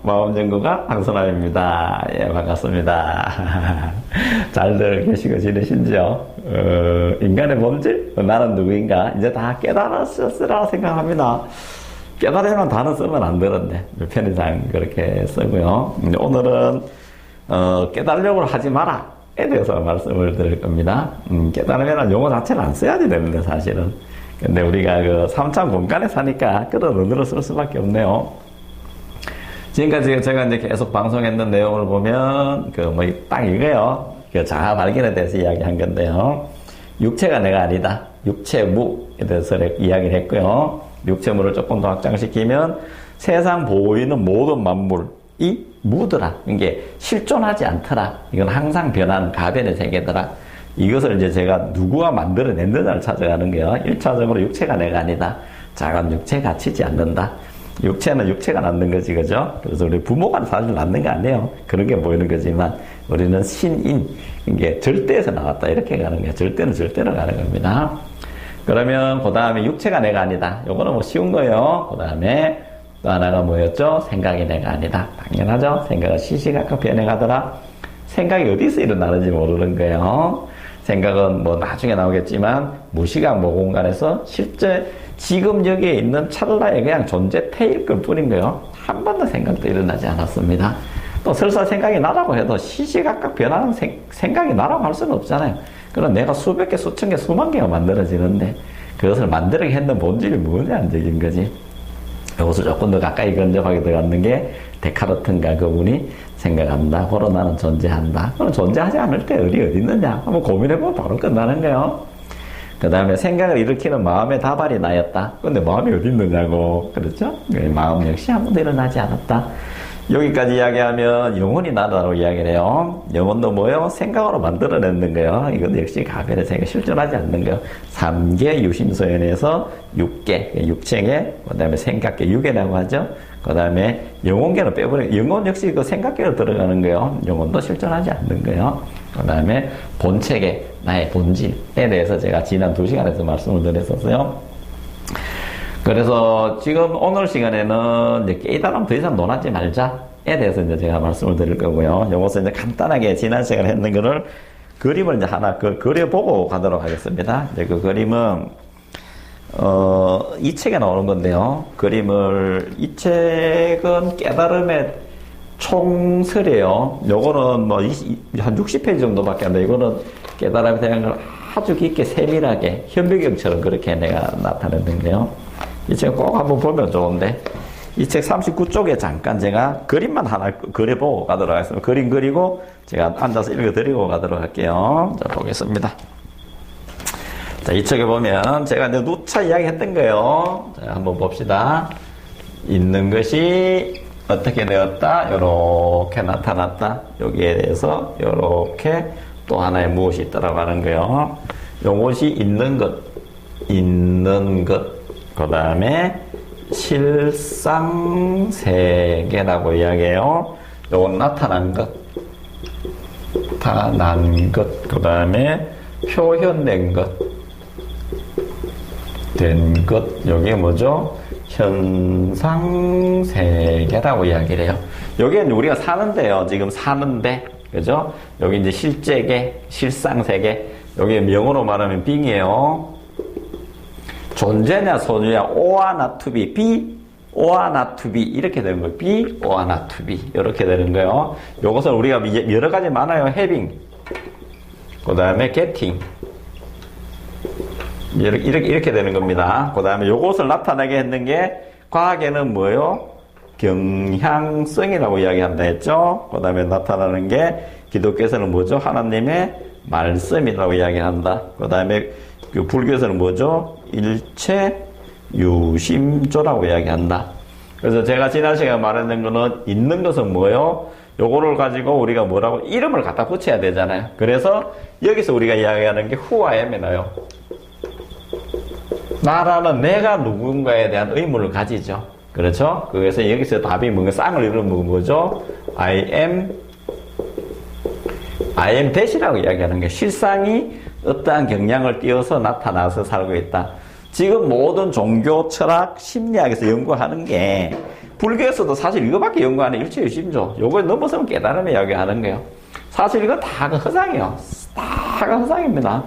마음연구가 황선아입니다. 예, 반갑습니다. 잘들 계시고 지내신지요? 인간의 본질? 나는 누구인가? 이제 다 깨달았으라 생각합니다. 깨달으면 단어 쓰면 안 되는데, 편의상 그렇게 쓰고요. 오늘은, 깨달으려고 하지 마라. 에 대해서 말씀을 드릴 겁니다. 깨달으면 용어 자체를 안 써야지 되는데, 사실은. 근데 우리가 그 3차 공간에 사니까 끌어넣어 쓸 수밖에 없네요. 지금까지 제가 이제 계속 방송했는 내용을 보면, 딱 이거예요. 그 자아 발견에 대해서 이야기한 건데요. 육체가 내가 아니다. 육체무에 대해서 이야기를 했고요. 육체무를 조금 더 확장시키면 세상 보이는 모든 만물이 무더라. 이게 실존하지 않더라. 이건 항상 변하는 가변의 세계더라. 이것을 이제 제가 누구가 만들어냈느냐를 찾아가는 거예요. 1차적으로 육체가 내가 아니다. 작은 육체 갇히지 않는다. 육체는 육체가 낳는 거지, 그죠? 그래서 우리 부모가 사실 낳는 거 아니에요. 그런 게 보이는 거지만, 우리는 신인, 이게 절대에서 나왔다. 이렇게 가는 거예요. 절대는 절대로 가는 겁니다. 그러면, 그 다음에 육체가 내가 아니다. 요거는 뭐 쉬운 거예요. 그 다음에, 또 하나가 뭐였죠? 생각이 내가 아니다. 당연하죠? 생각은 시시각각 변해가더라. 생각이 어디서 일어나는지 모르는 거예요. 생각은 뭐 나중에 나오겠지만, 무시각 무공간에서 실제 지금 여기에 있는 찰나의 그냥 존재 태일 것 뿐인 거예요. 한 번도 생각도 일어나지 않았습니다. 또 설사 생각이 나라고 해도 시시각각 변하는 생각이 나라고 할 수는 없잖아요. 그럼 내가 수백 개, 수천 개, 수만 개가 만들어지는데 그것을 만들게 했는 본질이 뭐냐는 얘기인 거지. 이것을 조금 더 가까이 근접하게 들어가는 게 데카르트인가 그분이 생각한다. 고로 나는 존재한다. 그럼 존재하지 않을 때 어디 있느냐? 한번 고민해보면 바로 끝나는 거예요. 그 다음에 생각을 일으키는 마음의 다발이 나였다. 근데 마음이 어디 있느냐고. 그렇죠? 마음 역시 한 번도 일어나지 않았다. 여기까지 이야기하면 영혼이 나다라고 이야기를 해요. 영혼도 뭐예요? 생각으로 만들어내는 거예요. 이것도 역시 가변의 세계 실존하지 않는 거예요. 3개 유심소연에서 6개, 육체계, 그 다음에 생각계 6개라고 하죠. 그 다음에 영혼계는 빼버리고, 영혼 역시 그 생각계로 들어가는 거예요. 영혼도 실존하지 않는 거예요. 그 다음에 본체계, 나의 본질에 대해서 제가 지난 2시간에서 말씀을 드렸었어요. 그래서 지금 오늘 시간에는 이제 깨달음 더 이상 논하지 말자에 대해서 이제 제가 말씀을 드릴 거고요. 이것을 이제 간단하게 지난 시간에 했는 거를 그림을 이제 하나 그려보고 가도록 하겠습니다. 이제 그 그림은, 이 책에 나오는 건데요. 이 책은 깨달음의 총설이에요. 요거는 뭐 한 60페이지 정도밖에 안 돼. 이거는 깨달음에 대한 걸 아주 깊게 세밀하게 현배경처럼 그렇게 내가 나타냈는데요. 이 책 꼭 한번 보면 좋은데, 이 책 39쪽에 잠깐 제가 그림만 하나 그려보고 가도록 하겠습니다. 그림 그리고 제가 앉아서 읽어드리고 가도록 할게요. 자, 보겠습니다. 자, 이 책에 보면 제가 이제 누차 이야기 했던 거예요. 자, 한번 봅시다. 있는 것이 어떻게 되었다? 요렇게 나타났다. 여기에 대해서 요렇게 또 하나의 무엇이 있다라고 하는 거예요. 요것이 있는 것, 그 다음에 실상세계라고 이야기해요. 요건 나타난 것, 그 다음에 표현된 것, 된 것, 여기 뭐죠? 현상세계라고 이야기를 해요. 여기는 우리가 사는데요. 지금 사는데, 그죠? 여기 이제 실제계, 실상세계, 여기 영어로 말하면 빙이에요. 존재냐 소유냐 오아나 투비 비 오아나 투비 이렇게 되는 거예요. 비 오아나 투비 이렇게 되는 거예요. 요것을 우리가 여러 가지 많아요. having 그 다음에 getting 이렇게 되는 겁니다. 그 다음에 요것을 나타나게 했는 게 과학에는 뭐예요? 경향성이라고 이야기한다 했죠. 그 다음에 나타나는 게 기독교에서는 뭐죠? 하나님의 말씀이라고 이야기한다. 그 다음에 그 불교에서는 뭐죠? 일체 유심조라고 이야기한다. 그래서 제가 지난 시간에 말했는 거는 있는 것은 뭐예요? 요거를 가지고 우리가 뭐라고 이름을 갖다 붙여야 되잖아요. 그래서 여기서 우리가 이야기하는 게 who I am이 나요. 나라는 내가 누군가에 대한 의문을 가지죠. 그렇죠? 그래서 여기서 답이 뭔가 쌍을 이루면 뭐죠? I am 대시라고 이야기하는 게 실상이 어떠한 경향을 띄어서 나타나서 살고 있다. 지금 모든 종교, 철학, 심리학에서 연구하는 게 불교에서도 사실 이거밖에 연구 안 해. 일체유심조. 요거에 넘어서면 깨달음을 이야기하는 거예요. 사실 이거 다가 허상이에요. 다가 허상입니다.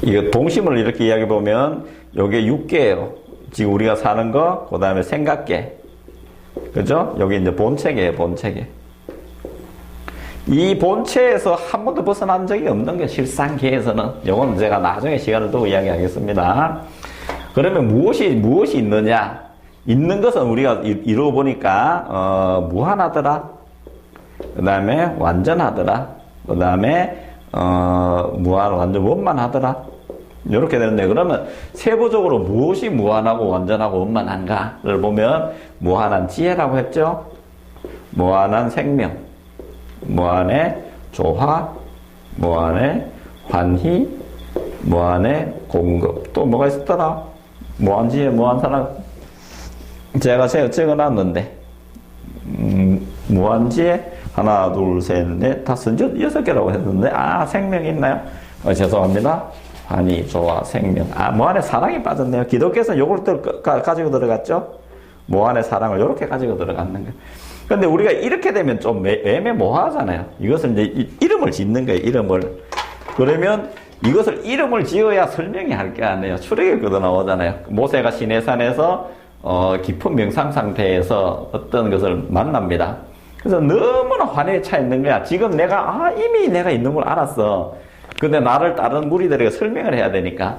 이거 동심을 이렇게 이야기해 보면 요게 육계예요. 지금 우리가 사는 거, 그 다음에 생각계. 그죠? 여기 이제 본체계예요, 본체계. 이 본체에서 한 번도 벗어난 적이 없는 게 실상계에서는. 요건 제가 나중에 시간을 두고 이야기하겠습니다. 그러면 무엇이 있느냐? 있는 것은 우리가 이루어 보니까, 무한하더라. 그 다음에 완전하더라. 그 다음에, 완전 원만하더라. 이렇게 되는데, 그러면 세부적으로 무엇이 무한하고 완전하고 원만한가를 보면, 무한한 지혜라고 했죠? 무한한 생명, 무한의 조화, 무한의 환희, 무한의 공급. 또 뭐가 있었더라? 무한 지혜, 무한 사랑. 제가 적어놨는데, 무한 지혜, 하나, 둘, 셋, 넷, 다섯, 여섯 개라고 했는데, 생명이 있나요? 죄송합니다. 환희, 조화, 생명. 무한의 사랑이 빠졌네요. 기독교에서는 요걸 또 가지고 들어갔죠? 무한의 사랑을 이렇게 가지고 들어갔는 거예요. 근데 우리가 이렇게 되면 좀 애매모호하잖아요. 이것을 이제 이름을 짓는 거예요, 이름을. 그러면 이것을 이름을 지어야 설명이 할 게 아니에요. 출애굽기도 나오잖아요. 모세가 시내산에서 깊은 명상 상태에서 어떤 것을 만납니다. 그래서 너무나 환희에 차 있는 거야. 지금 이미 내가 있는 걸 알았어. 근데 나를 다른 무리들에게 설명을 해야 되니까,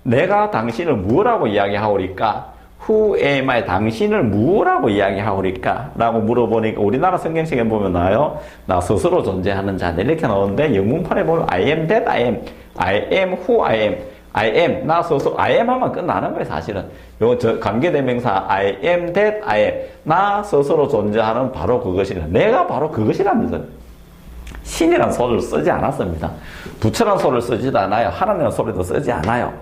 내가 당신을 뭐라고 이야기하오리까? Who am I? 당신을 뭐라고 이야기하오리까? 라고 물어보니까 우리나라 성경책에 보면 나요. 나 스스로 존재하는 자들 이렇게 나오는데 영문판에 보면 I am that I am. I am who I am. I am. 나 스스로 I am 하면 끝나는 거예요, 사실은. 요 관계대명사 I am that I am. 나 스스로 존재하는 바로 그것이라. 내가 바로 그것이라는 거예요. 신이란 소리를 쓰지 않았습니다. 부처란 소리를 쓰지도 않아요. 하나님이라는 소리도 쓰지 않아요.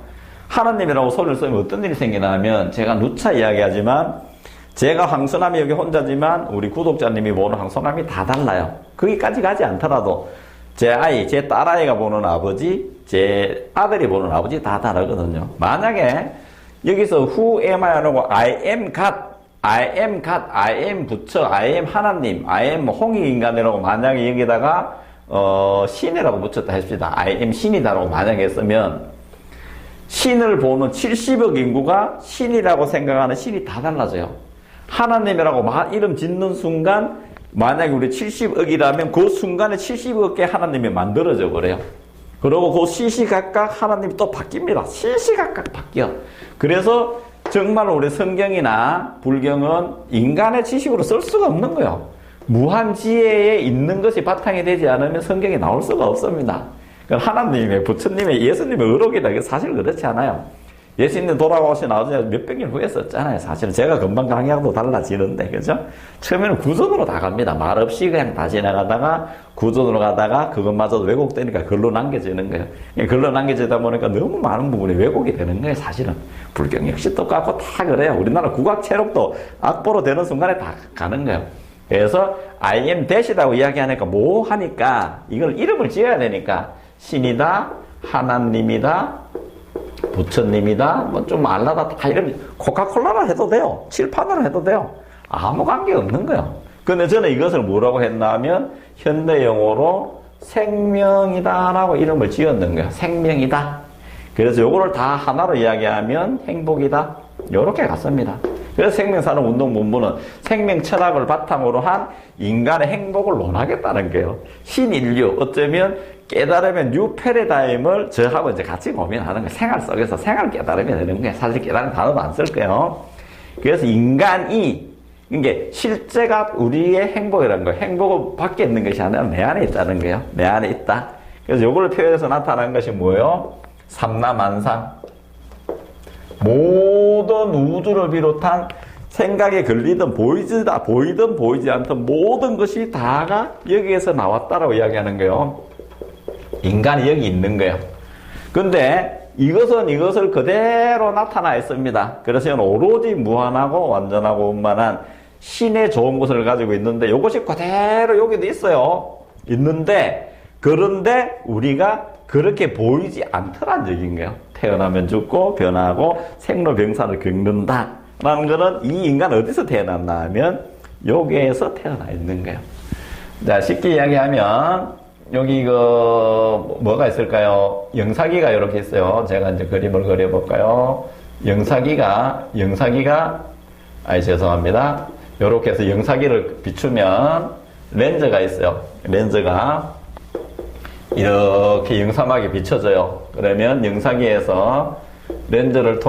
하나님이라고 소리를 쓰면 어떤 일이 생기냐면, 제가 누차 이야기하지만, 제가 황소남이 여기 혼자지만 우리 구독자님이 보는 황소남이 다 달라요. 거기까지 가지 않더라도 제 아이, 제 딸아이가 보는 아버지, 제 아들이 보는 아버지 다 다르거든요. 만약에 여기서 who am I 하고 I am God, I am God, I am 부처, I am 하나님, I am 홍익인간이라고 만약에 여기다가 신이라고 붙였다 했습니다. I am 신이다라고 만약에 했으면 신을 보는 70억 인구가 신이라고 생각하는 신이 다 달라져요. 하나님이라고 이름 짓는 순간 만약에 우리 70억이라면 그 순간에 70억 개 하나님이 만들어져 버려요. 그리고 그 시시각각 하나님이 또 바뀝니다. 시시각각 바뀌어. 그래서 정말 우리 성경이나 불경은 인간의 지식으로 쓸 수가 없는 거예요. 무한 지혜에 있는 것이 바탕이 되지 않으면 성경이 나올 수가 없습니다. 하나님의, 부처님의, 예수님의 의록이다. 사실 그렇지 않아요. 예수님 돌아오신 아버지가 몇백 년 후에 썼잖아요. 사실은 제가 금방 강의하고도 달라지는데, 그죠? 처음에는 구전으로 다 갑니다. 말 없이 그냥 다 지나가다가 구전으로 가다가 그것마저도 왜곡되니까 글로 남겨지는 거예요. 글로 남겨지다 보니까 너무 많은 부분이 왜곡이 되는 거예요, 사실은. 불경 역시 똑같고 다 그래요. 우리나라 국악체록도 악보로 되는 순간에 다 가는 거예요. 그래서 I am that이라고 이야기하니까 뭐 하니까 이걸 이름을 지어야 되니까 신이다, 하나님이다, 부처님이다, 뭐 좀 알라다, 다 이름, 코카콜라라 해도 돼요. 칠판으로 해도 돼요. 아무 관계 없는 거예요. 근데 저는 이것을 뭐라고 했나 하면, 현대영어로 생명이다라고 이름을 지었는 거예요. 생명이다. 그래서 요거를 다 하나로 이야기하면 행복이다. 요렇게 갔습니다. 그래서 생명사는운동본부는 생명 철학을 바탕으로 한 인간의 행복을 논하겠다는 거예요. 신인류, 어쩌면 깨달으면 뉴 패러다임을 저하고 이제 같이 고민하는 거예요. 생활 속에서 생활 깨달음이 되는 거예요. 사실 깨달은 단어도 안 쓸 거예요. 그래서 인간이, 이게 실제가 우리의 행복이라는 거예요. 행복은 밖에 있는 것이 아니라 내 안에 있다는 거예요. 내 안에 있다. 그래서 요거를 표현해서 나타나는 것이 뭐예요? 삼라만상. 모든 우주를 비롯한 생각에 걸리든 보이든 보이지 않든 모든 것이 다가 여기에서 나왔다라고 이야기하는 거예요. 인간이 여기 있는 거예요. 근데 이것을 그대로 나타나 있습니다. 그래서 이건 오로지 무한하고 완전하고 원만한 신의 좋은 것을 가지고 있는데 이것이 그대로 여기도 있어요. 있는데 그런데 우리가 그렇게 보이지 않더란 얘기인 거예요. 태어나면 죽고 변하고 생로병사를 겪는다 라는 거는 이 인간은 어디서 태어났나 하면 여기에서 태어나 있는 거예요. 자, 쉽게 이야기하면 여기 뭐가 있을까요? 영사기가 이렇게 있어요. 제가 이제 그림을 그려볼까요? 영사기가 죄송합니다. 이렇게 해서 영사기를 비추면 렌즈가 있어요. 렌즈가 이렇게 영사막에 비춰져요. 그러면 영사기에서 렌즈를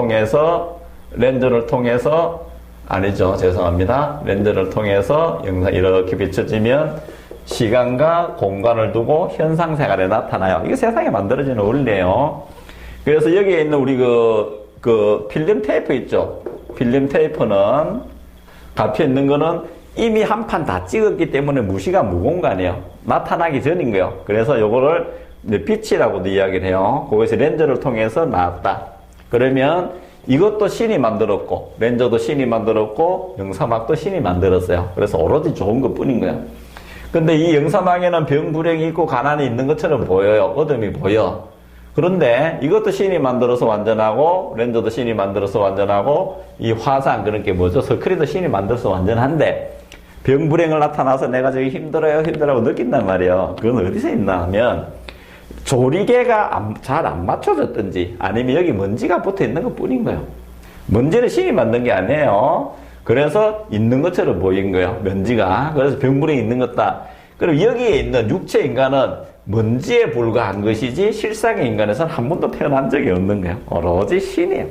통해서 아니죠. 죄송합니다. 렌즈를 통해서 영상 이렇게 비춰지면 시간과 공간을 두고 현상 생활에 나타나요. 이게 세상에 만들어지는 원리예요. 그래서 여기에 있는 우리 그 필름 테이프 있죠. 필름 테이프는 갇혀 있는 거는 이미 한 판 다 찍었기 때문에 무시가 무거운 거 아니에요. 나타나기 전인 거예요. 그래서 요거를 빛이라고도 이야기를 해요. 거기서 렌즈를 통해서 나왔다. 그러면 이것도 신이 만들었고, 렌즈도 신이 만들었고, 영사막도 신이 만들었어요. 그래서 오로지 좋은 것 뿐인 거예요. 근데 이 영사막에는 병, 불행이 있고, 가난이 있는 것처럼 보여요. 어둠이 보여. 그런데 이것도 신이 만들어서 완전하고, 렌즈도 신이 만들어서 완전하고, 이 화상, 그런 게 뭐죠? 스크린도 신이 만들어서 완전한데, 병, 불행을 나타나서 내가 저기 힘들어요 느낀단 말이에요. 그건 어디서 있나 하면, 조리개가 잘 안 맞춰졌든지 아니면 여기 먼지가 붙어 있는 것 뿐인 거예요. 먼지는 신이 만든 게 아니에요. 그래서 있는 것처럼 보인 거예요. 먼지가. 그래서 병불이 있는 것다. 그럼 여기에 있는 육체 인간은 먼지에 불과한 것이지 실상의 인간에서는 한 번도 태어난 적이 없는 거예요. 오로지 신이에요.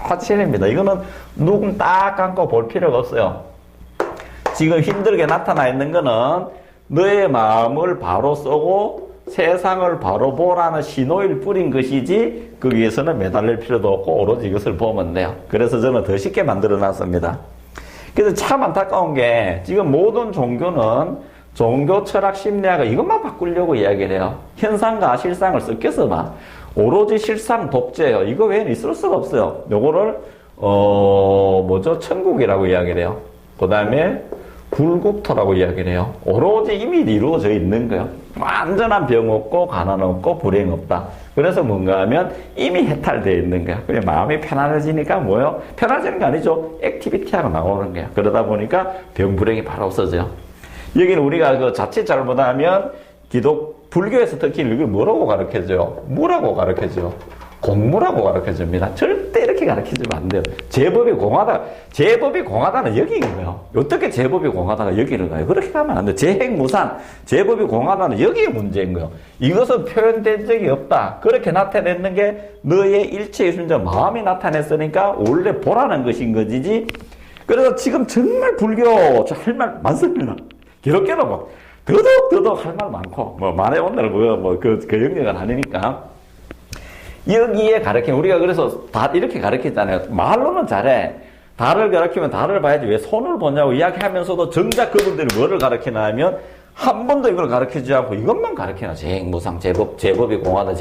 오로지 신입니다. 이거는 누군 딱 감고 볼 필요가 없어요. 지금 힘들게 나타나 있는 거는 너의 마음을 바로 쏘고 세상을 바로 보라는 신호일 뿐인 것이지 거기에서는 매달릴 필요도 없고 오로지 이것을 보면 돼요. 그래서 저는 더 쉽게 만들어 놨습니다. 그래서 참 안타까운 게 지금 모든 종교는 종교, 철학, 심리학을 이것만 바꾸려고 이야기를 해요. 현상과 실상을 섞여서 봐. 오로지 실상 독재예요. 이거 외에는 있을 수가 없어요. 요거를 천국이라고 이야기를 해요. 그 다음에 불국토라고 이야기를 해요. 오로지 이미 이루어져 있는 거예요. 완전한 병 없고 가난 없고 불행 없다. 그래서 뭔가 하면 이미 해탈되어 있는 거야. 그냥 마음이 편안해지니까 뭐요? 편안해지는 게 아니죠. 액티비티하고 나오는 거야. 그러다 보니까 병 불행이 바로 없어져요. 여기는 우리가 그 자칫 잘못하면 불교에서 특히 이걸 뭐라고 가르쳐줘요? 뭐라고 가르쳐줘요? 공무라고 가르쳐줍니다. 절대 이렇게 가르쳐주면 안 돼요. 제법이 공하다는 여기인 거예요. 어떻게 제법이 공하다가 여기를 가요? 그렇게 가면 안 돼요. 재행무상, 제법이 공하다는 여기에 문제인 거예요. 이것은 표현된 적이 없다. 그렇게 나타냈는 게 너의 일체의 순전 마음이 나타냈으니까 원래 보라는 것인 것이지. 그래서 지금 정말 불교 할 말 많습니다. 기독교는 뭐 더덕 할 말 많고 만에 오늘 그 영역은 아니니까. 여기에 우리가 그래서 다 이렇게 가르쳤잖아요. 말로는 잘해. 달을 가르치면 달을 봐야지 왜 손을 보냐고 이야기하면서도 정작 그분들이 뭐를 가르치나 하면 한 번도 이걸 가르치지 않고 이것만 가르치나. 재행무상, 제법이 공하다,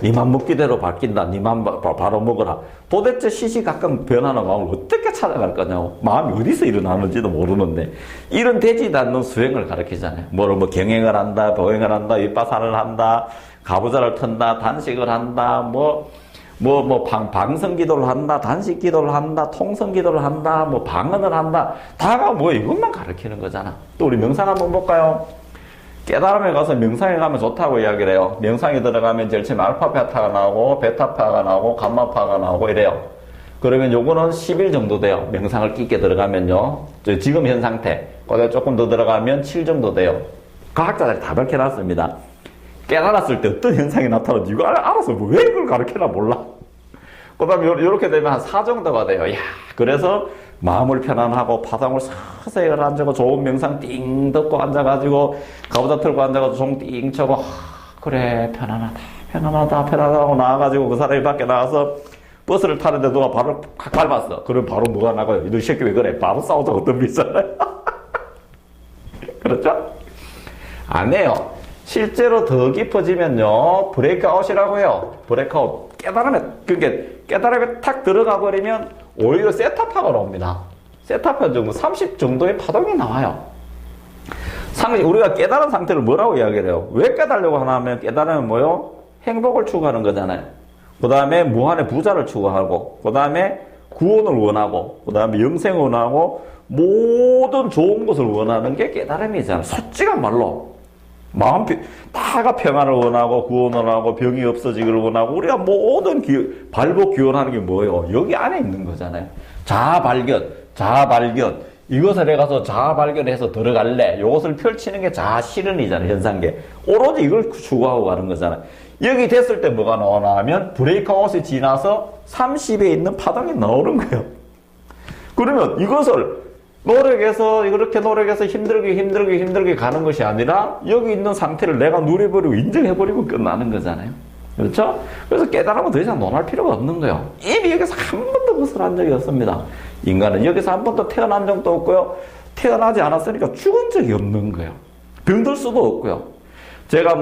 니만 먹기대로 바뀐다, 니만 바로 먹어라. 도대체 시시각각 변하는 마음을 어떻게 찾아갈 거냐고. 마음이 어디서 일어나는지도 모르는데 이런 되지도 않는 수행을 가르치잖아요. 경행을 한다, 보행을 한다, 윗바산을 한다, 가부좌를 턴다, 단식을 한다, 방성기도를 한다, 단식기도를 한다, 통성기도를 한다, 방언을 한다. 다가 이것만 가르치는 거잖아. 또 우리 명상 한번 볼까요? 깨달음에 가서 명상에 가면 좋다고 이야기를 해요. 명상에 들어가면 제일 처음에 알파, 베타가 나오고, 베타파가 나오고, 감마파가 나오고 이래요. 그러면 요거는 10일 정도 돼요. 명상을 깊게 들어가면요. 지금 현 상태. 거기에 조금 더 들어가면 7 정도 돼요. 과학자들이 다 밝혀놨습니다. 깨달았을 때 어떤 현상이 나타나는지 이거 알아서 왜 이걸 가르치나 몰라. 그 다음에 이렇게 되면 한 4 정도가 돼요. 그래서 마음을 편안하고 파상을 서서히 앉아고 좋은 명상 띵 듣고 앉아가지고 가부좌 틀고 앉아가지고 종 띵 쳐고 그래 편안하다 하고 나와가지고 그 사람이 밖에 나가서 버스를 타는데 누가 발을 확 밟았어. 그럼 바로 뭐가 나가요? 너 이 새끼 왜 그래? 바로 싸우자고 어떤 비잖아요. 그렇죠? 안 해요. 실제로 더 깊어지면요, 브레이크아웃이라고 해요. 브레이크아웃. 깨달음에 탁 들어가 버리면 오히려 세타파가 나옵니다. 세타파 정도, 30 정도의 파동이 나와요. 우리가 깨달은 상태를 뭐라고 이야기를 해요? 왜 깨달으려고 하냐면, 깨달으면 뭐요? 행복을 추구하는 거잖아요. 그 다음에 무한의 부자를 추구하고, 그 다음에 구원을 원하고, 그 다음에 영생을 원하고, 모든 좋은 것을 원하는 게 깨달음이잖아요. 솔직한 말로. 다가 평안을 원하고, 구원을 원하고, 병이 없어지기를 원하고, 우리가 모든 발복 기원하는 게 뭐예요? 여기 안에 있는 거잖아요. 자아 발견. 이것을 해가서 자아 발견해서 들어갈래. 이것을 펼치는 게 자아 실현이잖아요. 현상계. 오로지 이걸 추구하고 가는 거잖아요. 여기 됐을 때 뭐가 나오나 하면 브레이크아웃이 지나서 30에 있는 파동이 나오는 거예요. 그러면 이것을 노력해서 이렇게 노력해서 힘들게 가는 것이 아니라 여기 있는 상태를 내가 누려버리고 인정해버리고 끝나는 거잖아요. 그렇죠? 그래서 깨달으면 더 이상 논할 필요가 없는 거예요. 이미 여기서 한 번도 벗어난 적이 없습니다. 인간은 여기서 한 번도 태어난 적도 없고요. 태어나지 않았으니까 죽은 적이 없는 거예요. 병들 수도 없고요. 제가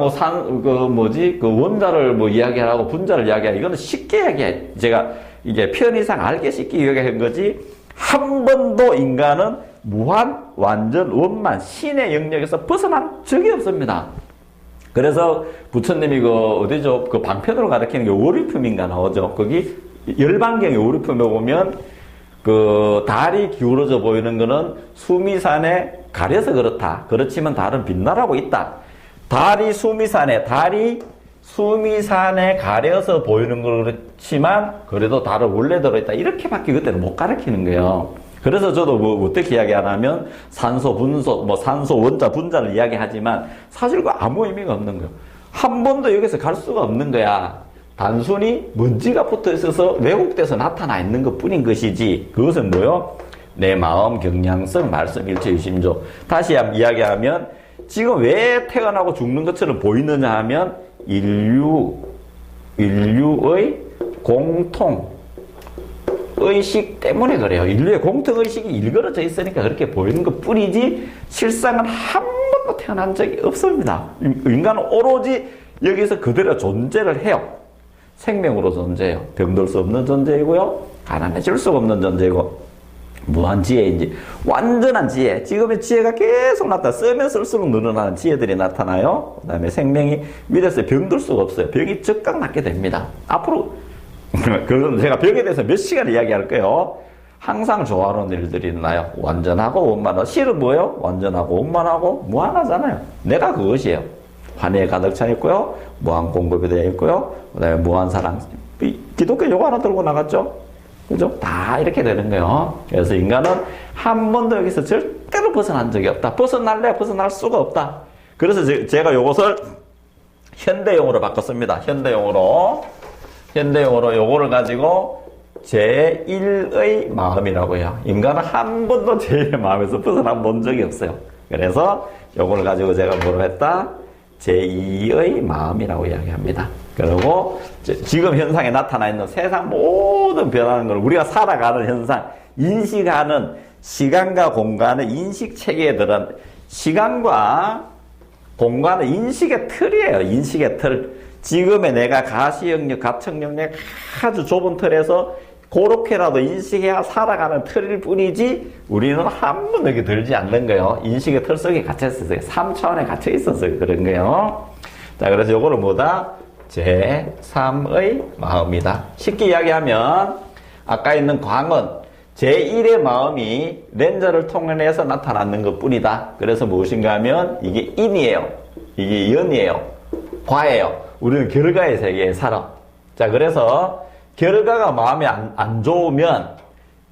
원자를 이야기하고 분자를 이야기하고 이거는 쉽게 이야기해. 제가 이게 편의상 알기 쉽게 이야기한 거지. 한 번도 인간은 무한, 완전, 원만, 신의 영역에서 벗어난 적이 없습니다. 그래서 부처님이 어디죠? 방편으로 가르치는 게 오리품인가 나오죠. 거기 열반경의 오리품에 보면 달이 기울어져 보이는 거는 수미산에 가려서 그렇다. 그렇지만 달은 빛나라고 있다. 달이 수미산에 가려서 보이는 거 그렇지만 그래도 달은 원래 들어있다. 이렇게밖에 그때는 못 가르치는 거예요. 그래서 저도 어떻게 이야기하냐면 산소, 분소, 산소, 원자, 분자를 이야기하지만 사실 아무 의미가 없는 거예요. 한 번도 여기서 갈 수가 없는 거야. 단순히 먼지가 붙어 있어서 왜곡돼서 나타나 있는 것 뿐인 것이지. 그것은 뭐요? 내 마음, 경량성, 말씀, 일체, 유심조. 다시 한번 이야기하면 지금 왜 태어나고 죽는 것처럼 보이느냐 하면 인류의 공통 의식 때문에 그래요. 인류의 공통의식이 일그러져 있으니까 그렇게 보이는 것 뿐이지 실상은 한 번도 태어난 적이 없습니다. 인간은 오로지 여기서 그대로 존재를 해요. 생명으로 존재해요. 병들 수 없는 존재이고요. 가난해질 수가 없는 존재이고 무한 지혜인지 완전한 지혜. 지금의 지혜가 계속 나타나. 쓰면 쓸수록 늘어나는 지혜들이 나타나요. 그 다음에 생명이 위에서 병들 수가 없어요. 병이 즉각 낫게 됩니다. 앞으로 그건 제가 병에 대해서 몇 시간 이야기할 거예요. 항상 조화로운 일들이 일어나요. 완전하고 원만하고. 실은 뭐예요? 완전하고 원만하고 무한하잖아요. 내가 그것이에요. 환희에 가득 차 있고요. 무한 공급이 되어 있고요. 그 다음에 무한 사랑. 기독교 요거 하나 들고 나갔죠? 그죠? 다 이렇게 되는 거예요. 그래서 인간은 한 번도 여기서 절대로 벗어난 적이 없다. 벗어날 수가 없다. 그래서 제가 요것을 현대용어로 바꿨습니다. 현대용어로 요거를 가지고 제1의 마음이라고 해요. 인간은 한 번도 제1의 마음에서 벗어나 본 적이 없어요. 그래서 요거를 가지고 제가 뭐로 했다? 제2의 마음이라고 이야기합니다. 그리고 지금 현상에 나타나 있는 세상 모든 변하는 걸 우리가 살아가는 현상, 인식하는 시간과 공간의 인식 체계에 들은 시간과 공간은 인식의 틀이에요. 인식의 틀. 지금의 내가 가시 영역, 가청 영역 아주 좁은 틀에서 그렇게라도 인식해야 살아가는 틀일 뿐이지 우리는 한 번 여기 들지 않는 거예요. 인식의 틀 속에 갇혀 있었어요. 3차원에 갇혀 있어서 그런 거예요. 자, 그래서 요거는 뭐다? 제3의 마음이다. 쉽게 이야기하면 아까 있는 광은 제1의 마음이 렌즈를 통해서 나타나는 것 뿐이다. 그래서 무엇인가 하면 이게 인이에요. 이게 연이에요. 과예요. 우리는 결과의 세계에 살아. 자, 그래서 결과가 마음에 안 좋으면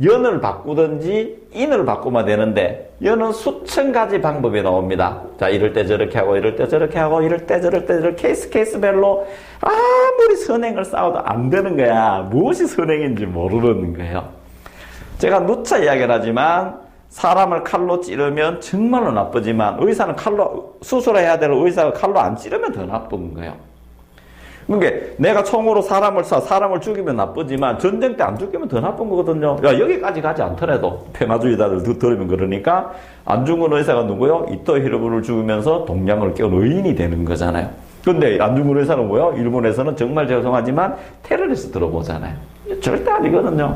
연을 바꾸든지 인을 바꾸면 되는데 연은 수천 가지 방법이 나옵니다. 자, 이럴 때 저렇게 하고 이럴 때 저렇게 하고 이럴 때 저럴 때 저렇게 케이스별로 아무리 선행을 쌓아도 안 되는 거야. 무엇이 선행인지 모르는 거예요. 제가 누차 이야기를 하지만 사람을 칼로 찌르면 정말로 나쁘지만 의사는 칼로 수술해야 될 의사가 칼로 안 찌르면 더 나쁜 거예요. 그러니까 내가 총으로 사람을 죽이면 나쁘지만 전쟁 때 안 죽이면 더 나쁜 거거든요. 야, 여기까지 가지 않더라도 페마주의자들 들으면 그러니까 안 죽은 의사가 누구요? 이토 히로부를 죽으면서 동양을 깨운 의인이 되는 거잖아요. 근데 안 죽은 의사는 뭐요? 일본에서는 정말 죄송하지만 테러리스트로 보잖아요. 절대 아니거든요.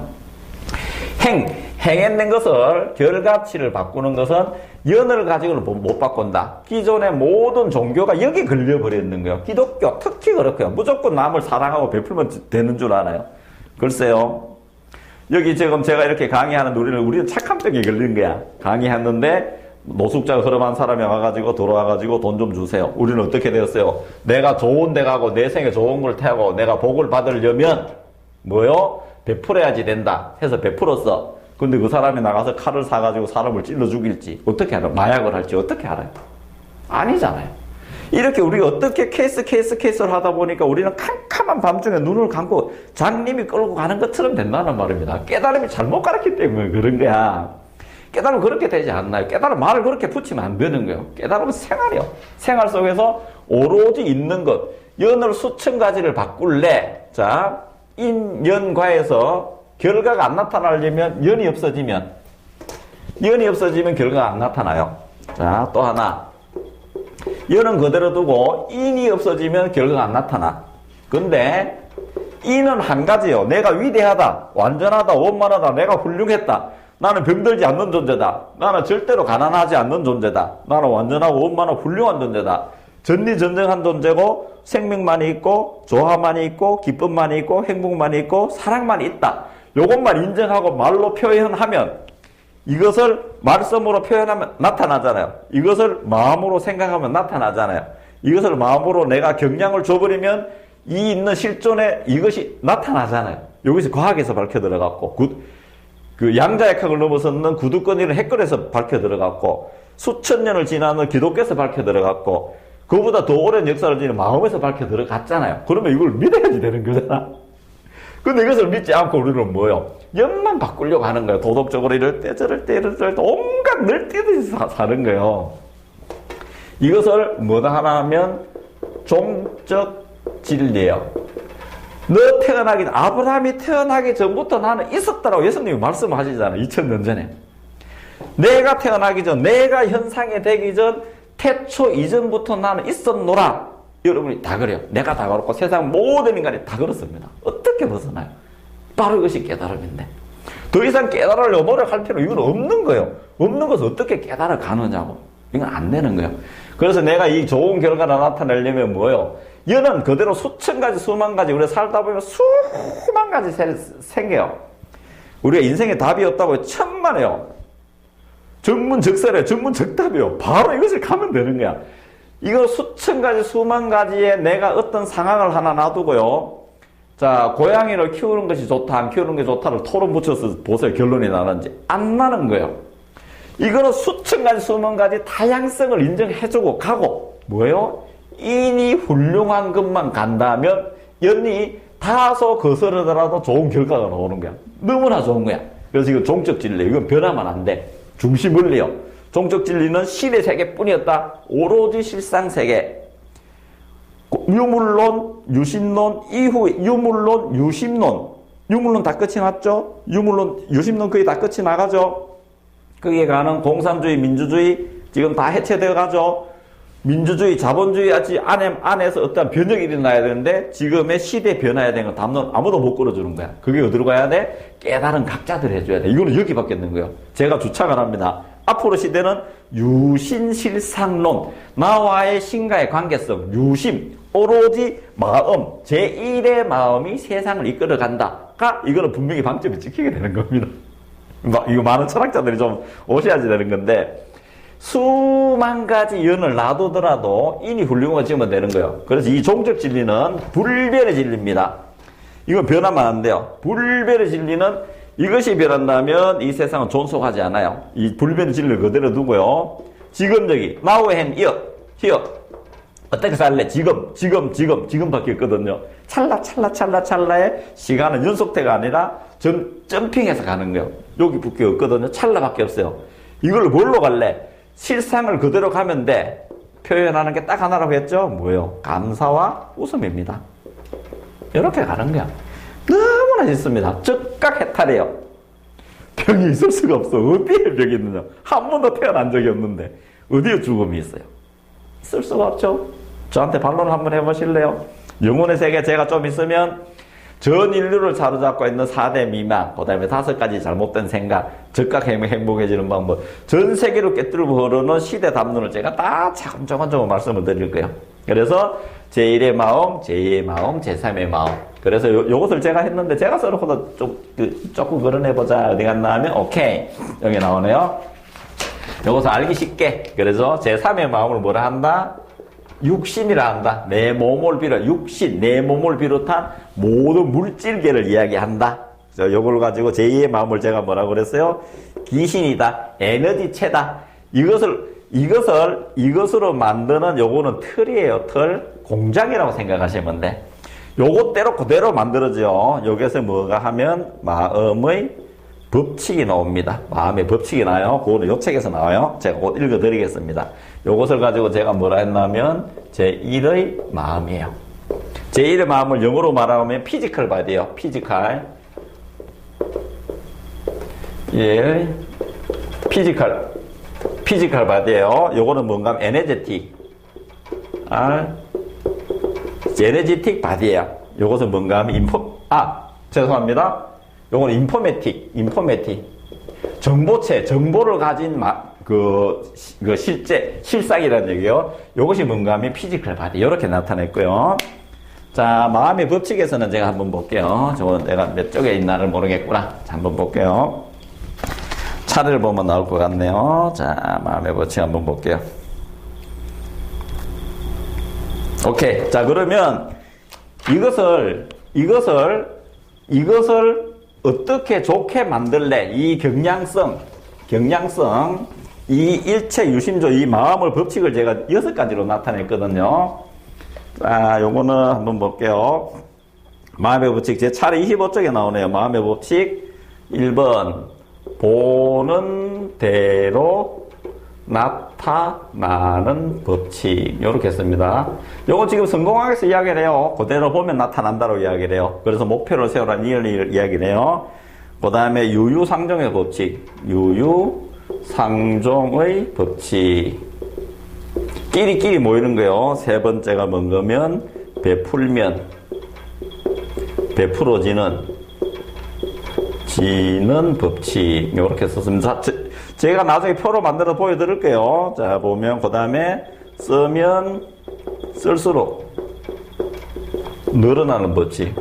행했는 것을 결과치를 바꾸는 것은 연을 가지고는 못 바꾼다. 기존의 모든 종교가 여기 걸려버리는 거예요. 기독교 특히 그렇고요. 무조건 남을 사랑하고 베풀면 되는 줄 알아요. 글쎄요. 여기 지금 제가 이렇게 강의하는 우리는 착함병에 걸린 거야. 강의했는데 노숙자가 흐름한 사람이 와가지고 돌아와가지고 돈 좀 주세요. 우리는 어떻게 되었어요? 내가 좋은 데 가고 내 생에 좋은 걸 타고 내가 복을 받으려면 뭐요? 베풀어야지 된다 해서 베풀었어. 근데 그 사람이 나가서 칼을 사가지고 사람을 찔러 죽일지 어떻게 알아? 마약을 할지 어떻게 알아요? 아니잖아요. 이렇게 우리가 어떻게 케이스를 하다 보니까 우리는 캄캄한 밤중에 눈을 감고 장님이 끌고 가는 것처럼 된다는 말입니다. 깨달음이 잘못 가르쳤기 때문에 그런 거야. 깨달음은 그렇게 되지 않나요? 깨달음 말을 그렇게 붙이면 안 되는 거예요. 깨달음은 생활이요. 생활 속에서 오로지 있는 것. 연을 수천 가지를 바꿀래. 자, 인연과에서 결과가 안 나타나려면 연이 없어지면 결과가 안 나타나요. 자, 또 하나. 연은 그대로 두고 인이 없어지면 결과가 안 나타나. 근데 인은 한 가지요. 내가 위대하다, 완전하다, 원만하다, 내가 훌륭했다. 나는 병들지 않는 존재다. 나는 절대로 가난하지 않는 존재다. 나는 완전하고 원만하고 훌륭한 존재다. 전리전능한 존재고 생명만이 있고 조화만이 있고 기쁨만이 있고 행복만이 있고 사랑만이 있다. 요것만 인정하고 말로 표현하면 이것을 말씀으로 표현하면 나타나잖아요. 이것을 마음으로 생각하면 나타나잖아요. 이것을 마음으로 내가 경량을 줘버리면 이 있는 실존에 이것이 나타나잖아요. 이것이 과학에서 밝혀 들어갔고 그 양자역학을 넘어서는 구두권이를 핵걸에서 밝혀 들어갔고 수천 년을 지나는 기독교에서 밝혀 들어갔고 그보다 더 오랜 역사를 지닌 마음에서 밝혀 들어갔잖아요. 그러면 이걸 믿어야지 되는 거잖아. 근데 이것을 믿지 않고 우리는 뭐예요? 연만 바꾸려고 하는 거예요. 도덕적으로 이럴 때 저럴 때 온갖 널뛰듯이 사는 거예요. 이것을 뭐다 하나 하면 종적 진리예요. 아브라함이 태어나기 전부터 나는 있었다라고 예수님이 말씀하시잖아요. 2000년 전에. 내가 태어나기 전, 내가 현상이 되기 전, 태초 이전부터 나는 있었노라. 여러분이 다 그래요. 내가 다 그렇고 세상 모든 인간이 다 그렇습니다. 어떻게 벗어나요? 바로 이것이 깨달음인데. 더 이상 깨달으려고 노력할 필요 이건 없는 거예요. 없는 것을 어떻게 깨달아 가느냐고. 이건 안 되는 거예요. 그래서 내가 이 좋은 결과를 나타내려면 뭐예요? 연은 그대로 수천 가지, 수만 가지, 우리가 살다 보면 수만 가지 생겨요. 우리가 인생에 답이 없다고 천만에요. 정문적설이에요. 정문적답이에요. 바로 이것을 가면 되는 거야. 이거 수천 가지, 수만 가지에 내가 어떤 상황을 하나 놔두고요. 자, 고양이를 키우는 것이 좋다, 안 키우는 게 좋다를 토론 붙여서 보세요. 결론이 나는지. 안 나는 거예요. 이거는 수천 가지, 수만 가지 다양성을 인정해주고 가고, 뭐예요? 인이 훌륭한 것만 간다면 연이 다소 거스르더라도 좋은 결과가 나오는 거야. 너무나 좋은 거야. 그래서 이거 종적 진리, 이건 변하면 안 돼. 중심 원리요. 종적 진리는 실의 세계뿐이었다. 오로지 실상 세계. 유물론, 유심론 이후에 유물론, 유심론. 유물론 다 끝이 났죠? 유물론, 유심론 거의 다 끝이 나가죠? 거기에 가는 공산주의, 민주주의 지금 다 해체되어 가죠? 민주주의, 자본주의 안에서 어떠한 변혁이 일어나야 되는데 지금의 시대 변화해야 되는 건 담론 아무도 못 끌어주는 거야. 그게 어디로 가야 돼? 깨달은 각자들이 해줘야 돼. 이거는 여기밖에 없는 거예요. 제가 주창을 합니다. 앞으로 시대는 유신실상론, 나와의 신과의 관계성, 유심, 오로지 마음, 제1의 마음이 세상을 이끌어간다가 이거는 분명히 방점이 찍히게 되는 겁니다. 이거 많은 철학자들이 좀 오셔야지 되는 건데 수만 가지 연을 놔두더라도 인이 훌륭해지면 되는 거예요. 그래서 이 종적 진리는 불변의 진리입니다. 이건 변하면 안 돼요. 불변의 진리는 이것이 변한다면 이 세상은 존속하지 않아요. 이 불변의 진리를 그대로 두고요. 지금적이 now and here 어떻게 살래? 지금 바뀌었거든요. 찰나의 시간은 연속대가 아니라 점핑해서 가는 거예요. 여기 붙게 없거든요. 찰나밖에 없어요. 이걸 뭘로 갈래? 실상을 그대로 가면 돼. 표현하는 게 딱 하나라고 했죠? 뭐예요? 감사와 웃음입니다. 이렇게 가는 거야. 너무나 쉽습니다. 즉각 해탈이에요. 병이 있을 수가 없어. 어디에 병이 있느냐? 한 번도 태어난 적이 없는데 어디에 죽음이 있어요? 있을 수가 없죠. 저한테 반론 한번 해보실래요? 영혼의 세계 제가 좀 있으면 전 인류를 사로잡고 있는 4대 미망, 그 다음에 5가지 잘못된 생각, 즉각 행복해지는 방법, 전 세계로 깨뜨리고 흐르는 시대 담론을 제가 다 차근차근 말씀을 드릴 거예요. 그래서 제1의 마음, 제2의 마음, 제3의 마음, 그래서 요것을 제가 했는데 제가 써놓고도 조금 걸어내보자. 어디 갔나 하면 오케이. 여기 나오네요. 요것을 알기 쉽게. 그래서 제3의 마음을 뭐라 한다? 육신이라 한다. 내 몸을 비롯, 육신, 내 몸을 비롯한 모든 물질계를 이야기한다. 그래서 요걸 가지고 제2의 마음을 제가 뭐라고 그랬어요? 귀신이다. 에너지체다. 이것으로 만드는 요거는 틀이에요. 틀. 공장이라고 생각하시면 돼. 요것대로 그대로 만들어져. 여기서 뭐가 하면 마음의 법칙이 나옵니다. 마음의 법칙이 나요. 그거는 요 책에서 나와요. 제가 곧 읽어드리겠습니다. 요것을 가지고 제가 뭐라 했냐면 제1의 마음이에요. 제1의 마음을 영어로 말하면 피지컬 바디예요. 피지컬. 예, 피지컬 바디예요. 요거는 뭔가 에너제틱. 제네지틱 바디예요. 요것은 뭔가 하면 죄송합니다. 요거는 인포매틱. 정보체, 정보를 가진 실상이라는 얘기요. 요것이 뭔가 하면 피지컬 바디. 요렇게 나타냈고요. 자, 마음의 법칙에서는 제가 한번 볼게요. 저거는 내가 몇 쪽에 있나를 모르겠구나. 자, 한번 볼게요. 차를 보면 나올 것 같네요. 자, 마음의 법칙 한번 볼게요. 오케이. 자, 그러면 이것을 어떻게 좋게 만들래? 이 경량성, 이 일체 유심조, 이 마음의 법칙을 제가 6가지로 나타냈거든요. 자, 요거는 한번 볼게요. 마음의 법칙, 제 차례 25쪽에 나오네요. 마음의 법칙 1번, 보는 대로 나타나는 법칙. 요렇게 했습니다. 요거 지금 성공학에서 이야기를 해요. 그대로 보면 나타난다고 이야기를 해요. 그래서 목표를 세우라는 이야기를 해요. 그 다음에 유유상종의 법칙. 유유상종의 법칙. 끼리끼리 모이는 거요. 세 번째가 뭔 거면 베풀면 베풀어지는 법칙. 요렇게 썼습니다. 제가 나중에 표로 만들어 보여드릴게요. 자, 보면, 그 다음에, 쓰면, 쓸수록, 늘어나는 법칙.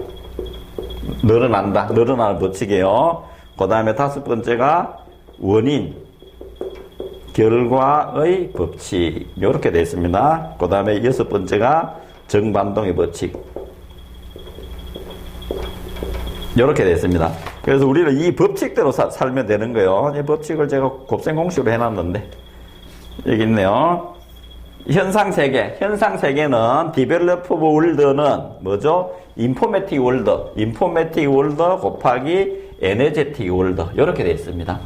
늘어나는 법칙이에요. 그 다음에 5번째가, 원인, 결과의 법칙. 요렇게 되어 있습니다. 그 다음에 6번째가, 정반동의 법칙. 요렇게 되어 있습니다. 그래서 우리는 이 법칙대로 살면 되는 거예요. 이 법칙을 제가 곱셈 공식으로 해놨는데 여기 있네요. 현상세계는 디벨로퍼 월드는 뭐죠? 인포매틱 월드 곱하기 에너제틱 월드 이렇게 되어 있습니다.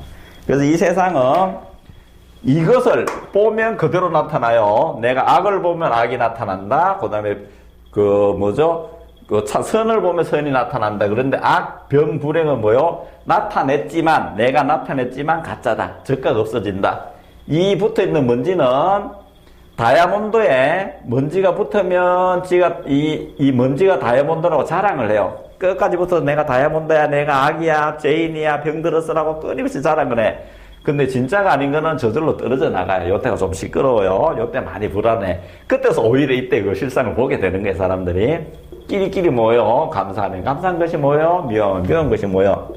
그래서 이 세상은 이것을 보면 그대로 나타나요. 내가 악을 보면 악이 나타난다. 그 다음에 선을 보면 선이 나타난다. 그런데 악, 병, 불행은 뭐요? 내가 나타냈지만 가짜다. 즉각 없어진다. 이 붙어있는 먼지는 다이아몬드에 먼지가 붙으면 이 먼지가 다이아몬드라고 자랑을 해요. 끝까지 붙어서 내가 다이아몬드야, 내가 악이야, 죄인이야, 병들었으라고 끊임없이 자랑을 해. 근데 진짜가 아닌 거는 저절로 떨어져 나가요. 요때가 좀 시끄러워요. 요때 많이 불안해. 그때서 오히려 이때 그 실상을 보게 되는 거예요, 사람들이. 끼리끼리 모여. 감사하면 감사한 것이 모여. 미워하면 것이 모여.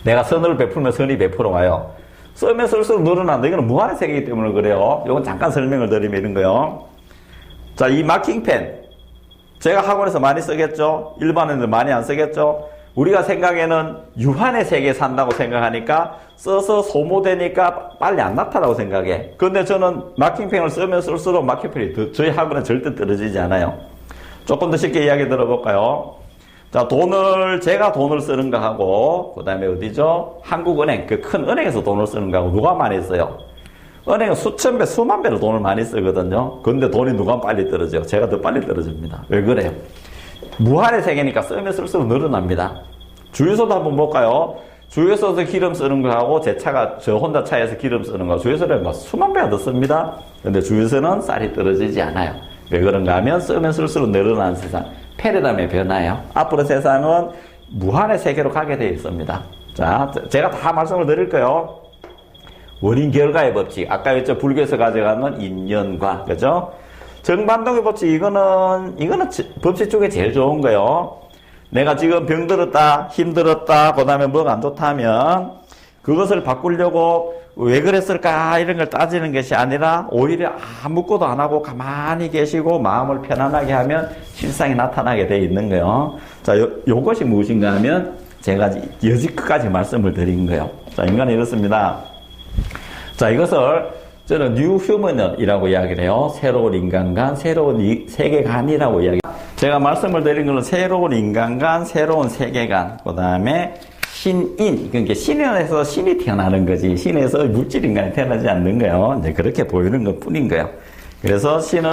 내가 선을 베풀면 선이 베풀어 와요. 쓰면 쓸수록 늘어난다. 이거는 무한의 세계이기 때문에 그래요. 이건 잠깐 설명을 드리면 이런 거요. 자, 이 마킹펜. 제가 학원에서 많이 쓰겠죠? 일반인들 많이 안 쓰겠죠? 우리가 생각에는 유한의 세계에 산다고 생각하니까 써서 소모되니까 빨리 안 나타나고 생각해. 근데 저는 마킹펜을 쓰면 쓸수록 마킹펜이 저희 학원은 절대 떨어지지 않아요. 조금 더 쉽게 이야기 들어볼까요? 자, 제가 돈을 쓰는 거 하고, 그 다음에 어디죠? 한국은행, 그 큰 은행에서 돈을 쓰는 거 하고, 누가 많이 써요? 은행은 수천 배, 수만 배로 돈을 많이 쓰거든요. 근데 돈이 누가 빨리 떨어져요? 제가 더 빨리 떨어집니다. 왜 그래요? 무한의 세계니까 쓰면 쓸수록 늘어납니다. 주유소도 한번 볼까요? 주유소에서 기름 쓰는 거하고, 저 혼자 차에서 기름 쓰는 거, 주유소는 막 수만 배가 더 씁니다. 근데 주유소는 쌀이 떨어지지 않아요. 왜 그런가 하면 쓰면 쓸수록 늘어나는 세상. 패러다임의 변화예요. 앞으로 세상은 무한의 세계로 가게 되어 있습니다. 자, 제가 다 말씀을 드릴게요. 원인 결과의 법칙. 아까 했죠. 불교에서 가져가는 인연과. 그죠? 정반동의 법칙. 이거는 법칙 중에 제일 좋은 거예요. 내가 지금 병들었다, 힘들었다, 그 다음에 뭐가 안 좋다 하면 그것을 바꾸려고 왜 그랬을까 이런 걸 따지는 것이 아니라 오히려 아무것도 안 하고 가만히 계시고 마음을 편안하게 하면 실상이 나타나게 돼 있는 거예요. 자, 요것이 무엇인가 하면 제가 여지껏까지 말씀을 드린 거예요. 자, 인간이 이렇습니다. 자, 이것을 저는 뉴 휴먼이라고 이야기를 해요. 새로운 인간관, 새로운 세계관이라고 이야기해요. 제가 말씀을 드린 것은 새로운 인간관, 새로운 세계관, 그 다음에 신인, 그러니까 신에서 신이 태어나는 거지, 신에서 물질 인간이 태어나지 않는 거예요. 이제 그렇게 보이는 것 뿐인 거예요. 그래서 신은,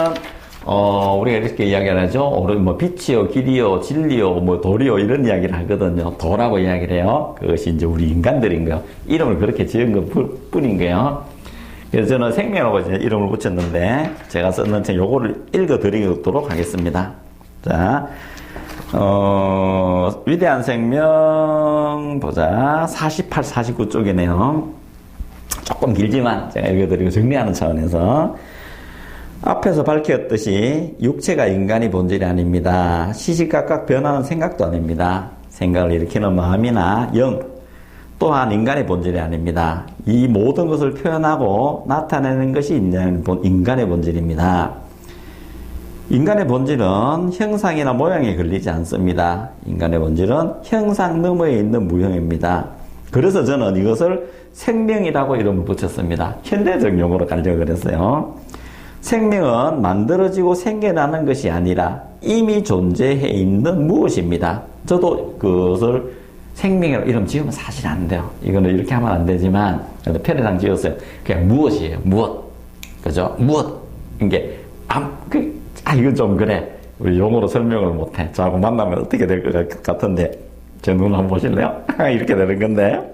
우리가 이렇게 이야기를 하죠. 뭐, 빛이요, 길이요, 진리요, 뭐, 도리요, 이런 이야기를 하거든요. 도라고 이야기를 해요. 그것이 이제 우리 인간들인 거예요. 이름을 그렇게 지은 것 뿐인 거예요. 그래서 저는 생명이라고 이제 이름을 붙였는데, 제가 썼는 책 요거를 읽어 드리도록 하겠습니다. 자, 위대한 생명, 보자. 48, 49쪽이네요. 조금 길지만 제가 읽어드리고 정리하는 차원에서. 앞에서 밝혔듯이 육체가 인간의 본질이 아닙니다. 시시각각 변하는 생각도 아닙니다. 생각을 일으키는 마음이나 영, 또한 인간의 본질이 아닙니다. 이 모든 것을 표현하고 나타내는 것이 인간의 본질입니다. 인간의 본질은 형상이나 모양에 걸리지 않습니다. 인간의 본질은 형상 너머에 있는 무형입니다. 그래서 저는 이것을 생명이라고 이름을 붙였습니다. 현대적 용어로 가려고 그랬어요. 생명은 만들어지고 생겨나는 것이 아니라 이미 존재해 있는 무엇입니다. 저도 그것을 생명이라고 이름 지으면 사실 안 돼요. 이거는 이렇게 하면 안 되지만 편의상 지었어요. 그냥 무엇이에요. 무엇. 그죠? 무엇. 이게 이건 좀 그래. 우리 용어로 설명을 못해. 저하고 만나면 어떻게 될 것 같은데 제 눈 한번 보실래요? 이렇게 되는 건데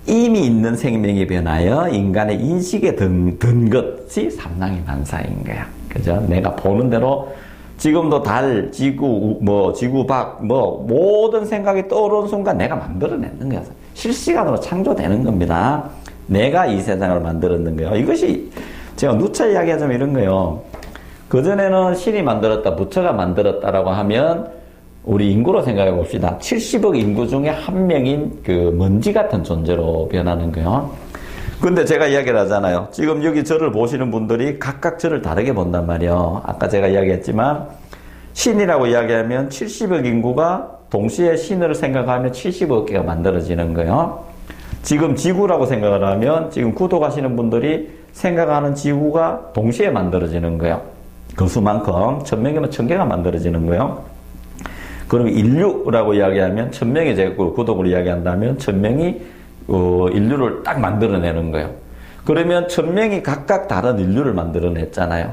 이미 있는 생명이 변하여 인간의 인식에 든 것이 삼랑이 만사인 거야. 그죠? 내가 보는 대로 지금도 달, 지구, 지구 밖, 모든 생각이 떠오르는 순간 내가 만들어내는 거야. 실시간으로 창조되는 겁니다. 내가 이 세상을 만들었는 거예요. 이것이 제가 누차 이야기하자면 이런 거예요. 그전에는 신이 만들었다, 부처가 만들었다라고 하면 우리 인구로 생각해 봅시다. 70억 인구 중에 한 명인 그 먼지 같은 존재로 변하는 거예요. 근데 제가 이야기를 하잖아요. 지금 여기 저를 보시는 분들이 각각 저를 다르게 본단 말이에요. 아까 제가 이야기했지만 신이라고 이야기하면 70억 인구가 동시에 신을 생각하면 70억 개가 만들어지는 거예요. 지금 지구라고 생각을 하면 지금 구독하시는 분들이 생각하는 지구가 동시에 만들어지는 거예요. 그 수만큼 1000명이면 1000개가 만들어지는 거예요. 그럼 인류라고 이야기하면 1000명이 제 구독을 이야기한다면 1000명이 인류를 딱 만들어내는 거예요. 그러면 1000명이 다른 인류를 만들어냈잖아요.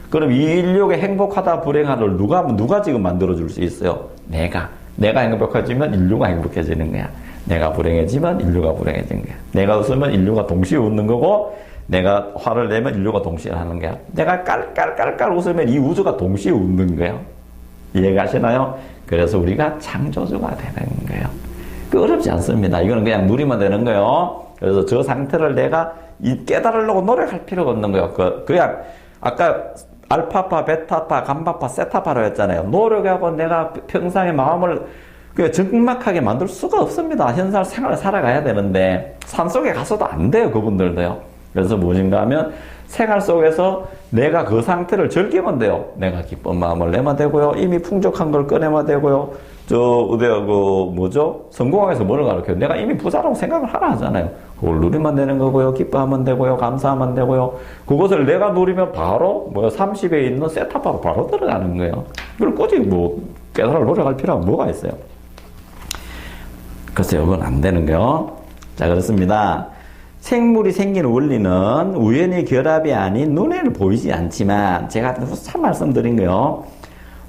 그럼 이 인류가 행복하다 불행하다를 누가 지금 만들어줄 수 있어요? 내가 행복해지면 인류가 행복해지는 거야. 내가 불행해지면 인류가 불행해지는 거야. 내가 웃으면 인류가 동시에 웃는 거고 내가 화를 내면 인류가 동시에 하는 거야. 내가 깔깔깔깔 웃으면 이 우주가 동시에 웃는 거예요. 이해가시나요? 그래서 우리가 창조주가 되는 거예요. 어렵지 않습니다. 이거는 그냥 누리면 되는 거예요. 그래서 저 상태를 내가 깨달으려고 노력할 필요가 없는 거예요. 그냥 아까 알파파, 베타파, 감파파, 세타파로 했잖아요. 노력하고 내가 평상의 마음을 적막하게 만들 수가 없습니다. 현실 생활을 살아가야 되는데 산속에 가서도 안 돼요. 그분들도요. 그래서 무엇인가 하면 생활 속에서 내가 그 상태를 즐기면 돼요. 내가 기쁜 마음을 내면 되고요. 이미 풍족한 걸 꺼내면 되고요. 성공학에서 뭐를 가르쳐요? 내가 이미 부자라고 생각을 하라 하잖아요. 그걸 누리면 되는 거고요. 기뻐하면 되고요. 감사하면 되고요. 그것을 내가 누리면 바로 30에 있는 세타파로 바로 들어가는 거예요. 그걸 꼬지 깨달아 노력할 필요가 뭐가 있어요? 글쎄요, 그건 안 되는 거요. 자, 그렇습니다. 생물이 생기는 원리는 우연의 결합이 아닌 눈에는 보이지 않지만 제가 참 말씀드린 거요.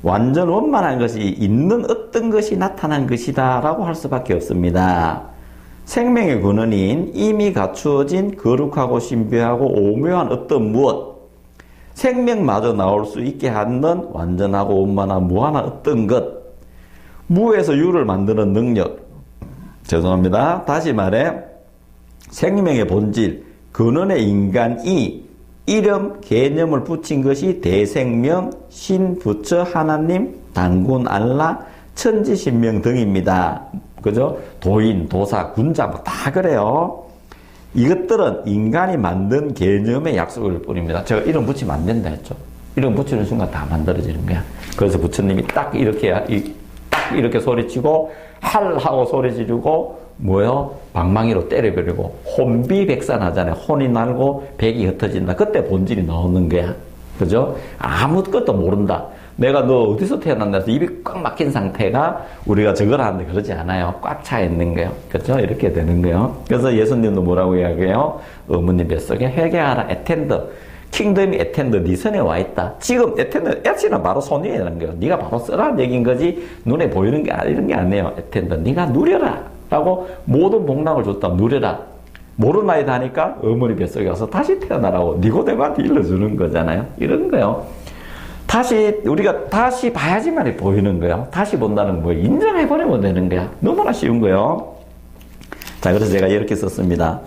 완전 원만한 것이 있는 어떤 것이 나타난 것이다 라고 할 수밖에 없습니다. 생명의 근원인 이미 갖추어진 거룩하고 신비하고 오묘한 어떤 무엇, 생명마저 나올 수 있게 하는 완전하고 원만한 무한한 어떤 것, 무에서 유를 만드는 능력. 죄송합니다. 다시 말해 생명의 본질, 근원의 인간이 이름, 개념을 붙인 것이 대생명, 신, 부처, 하나님, 단군, 알라, 천지신명 등입니다. 그죠? 도인, 도사, 군자 뭐 다 그래요. 이것들은 인간이 만든 개념의 약속일 뿐입니다. 제가 이름 붙이면 안 된다 했죠. 이름 붙이는 순간 다 만들어지는 거야. 그래서 부처님이 딱 이렇게 소리치고 할 하고 소리 지르고 뭐요? 방망이로 때려버리고 혼비백산하잖아요. 혼이 날고 백이 흩어진다. 그때 본질이 나오는 거야. 그죠? 아무것도 모른다. 내가 너 어디서 태어났나 해서 입이 꽉 막힌 상태가 우리가 저걸 하는데 그러지 않아요. 꽉 차 있는 거예요. 그죠? 이렇게 되는 거예요. 그래서 예수님도 뭐라고 이야기해요? 어머니 뱃속에 회개하라. 에텐더. 킹덤이 에텐더 네 손에 와 있다. 지금 에텐더 H는 바로 손 위에 있는 거예요. 네가 바로 쓰라는 얘기인 거지 눈에 보이는 게 이런 게 아니에요. 에텐더 네가 누려라 라고 모든 복락을 줬다. 누려라. 모르는 아이다 하니까 어머니 뱃속에 가서 다시 태어나라고 니고데모한테 일러주는 거잖아요. 이런 거요. 우리가 다시 봐야지만 보이는 거예요. 다시 본다는 거 인정해버리면 되는 거야. 너무나 쉬운 거예요. 자, 그래서 제가 이렇게 썼습니다.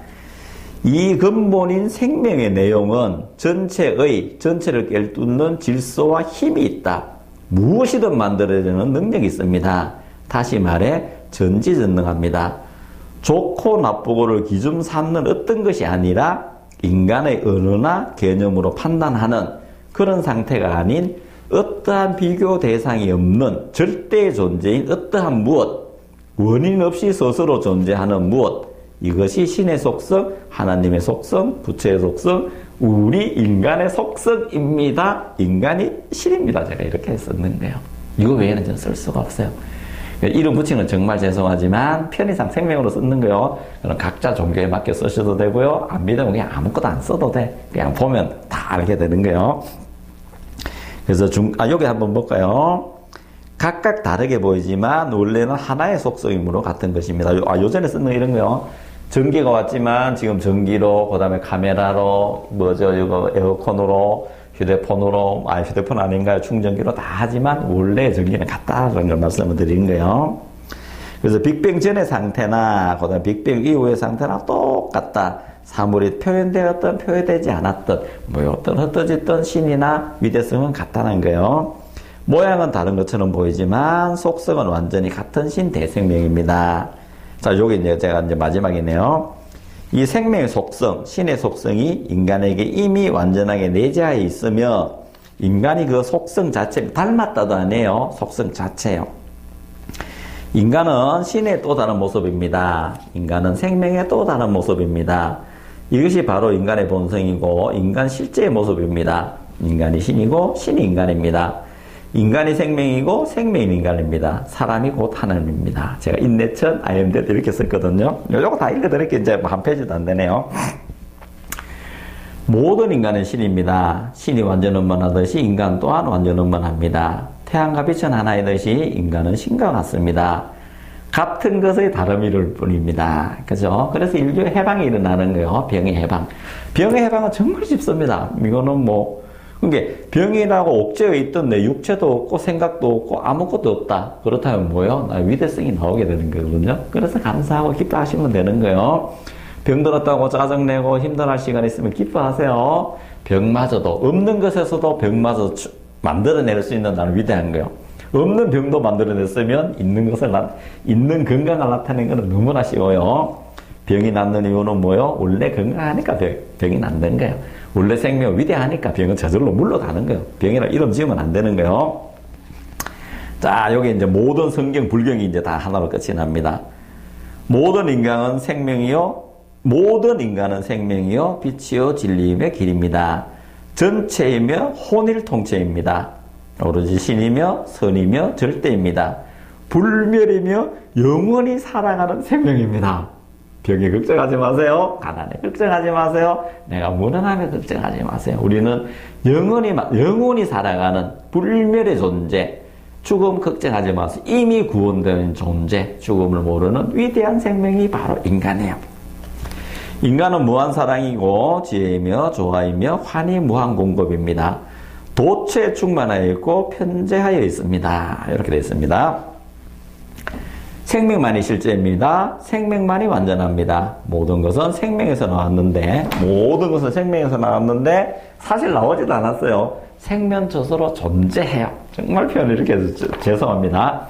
이 근본인 생명의 내용은 전체를 꿰뚫는 질서와 힘이 있다. 무엇이든 만들어내는 능력이 있습니다. 다시 말해 전지전능합니다. 좋고 나쁘고를 기준 삼는 어떤 것이 아니라 인간의 언어나 개념으로 판단하는 그런 상태가 아닌 어떠한 비교 대상이 없는 절대의 존재인 어떠한 무엇, 원인 없이 스스로 존재하는 무엇, 이것이 신의 속성, 하나님의 속성, 부처의 속성, 우리 인간의 속성입니다. 인간이 신입니다. 제가 이렇게 썼는 거예요. 이거 외에는 저는 쓸 수가 없어요. 이름 붙이는 건 정말 죄송하지만 편의상 생명으로 쓰는 거요. 그럼 각자 종교에 맞게 쓰셔도 되고요. 안 믿으면 그냥 아무것도 안 써도 돼. 그냥 보면 다 알게 되는 거예요. 그래서 여기 한번 볼까요? 각각 다르게 보이지만 원래는 하나의 속성이므로 같은 것입니다. 요전에 쓰는 이런 거요. 전기가 왔지만 지금 전기로, 그 다음에 카메라로, 이거 에어컨으로, 휴대폰 아닌가요? 충전기로 다 하지만 원래 전기는 같다라는 걸 말씀을 드리는 거예요. 그래서 빅뱅 전의 상태나, 그 다음에 빅뱅 이후의 상태나 똑같다. 사물이 표현되었던, 표현되지 않았던, 어떤 흩어졌던 신이나 위대성은 같다는 거예요. 모양은 다른 것처럼 보이지만 속성은 완전히 같은 신 대생명입니다. 자, 요게 이제 제가 이제 마지막이네요. 이 생명의 속성, 신의 속성이 인간에게 이미 완전하게 내재하여 있으며 인간이 그 속성 자체, 닮았다도 아니에요. 속성 자체요. 인간은 신의 또 다른 모습입니다. 인간은 생명의 또 다른 모습입니다. 이것이 바로 인간의 본성이고 인간 실제의 모습입니다. 인간이 신이고 신이 인간입니다. 인간이 생명이고 생명이 인간입니다. 사람이 곧 하나님입니다. 제가 인내천, I am that 이렇게 썼거든요. 요거 다 읽어드릴게요. 이제 한 페이지도 안 되네요. 모든 인간은 신입니다. 신이 완전원만하듯이 인간 또한 완전원만합니다. 태양과 빛은 하나이듯이 인간은 신과 같습니다. 같은 것의 다름이 이룰 뿐입니다. 그죠? 그래서 인류의 해방이 일어나는 거예요. 병의 해방. 병의 해방은 정말 쉽습니다. 이거는 그게 병이라고 옥죄어 있던 내 육체도 없고 생각도 없고 아무것도 없다. 그렇다면 뭐요? 나 위대성이 나오게 되는 거거든요. 그래서 감사하고 기뻐하시면 되는 거예요. 병 들었다고 짜증내고 힘들어할 시간 있으면 기뻐하세요. 병마저도 없는 것에서도 병마저 만들어낼 수 있는 나는 위대한 거예요. 없는 병도 만들어냈으면 있는 건강을 나타내는 것은 너무나 쉬워요. 병이 낫는 이유는 뭐요? 원래 건강하니까 병이 낫는 거예요. 원래 생명 위대하니까 병은 저절로 물러가는 거예요. 병이라 이름 지으면 안 되는 거예요. 자, 여기 이제 모든 성경, 불경이 이제 다 하나로 끝이 납니다. 모든 인간은 생명이요, 빛이요, 진리이며 길입니다. 전체이며 혼일통체입니다. 오로지 신이며 선이며 절대입니다. 불멸이며 영원히 살아가는 생명입니다. 병에 걱정하지 마세요. 가난에 걱정하지 마세요. 내가 무능함에 걱정하지 마세요. 우리는 영원히 살아가는 불멸의 존재, 죽음 걱정하지 마세요. 이미 구원된 존재, 죽음을 모르는 위대한 생명이 바로 인간이에요. 인간은 무한사랑이고 지혜이며 조화이며 환희 무한공급입니다. 도처에 충만하여 있고 편재하여 있습니다. 이렇게 되어 있습니다. 생명만이 실제입니다. 생명만이 완전합니다. 모든 것은 생명에서 나왔는데 사실 나오지도 않았어요. 생명 스스로 존재해요. 정말 표현을 이렇게 해서 죄송합니다.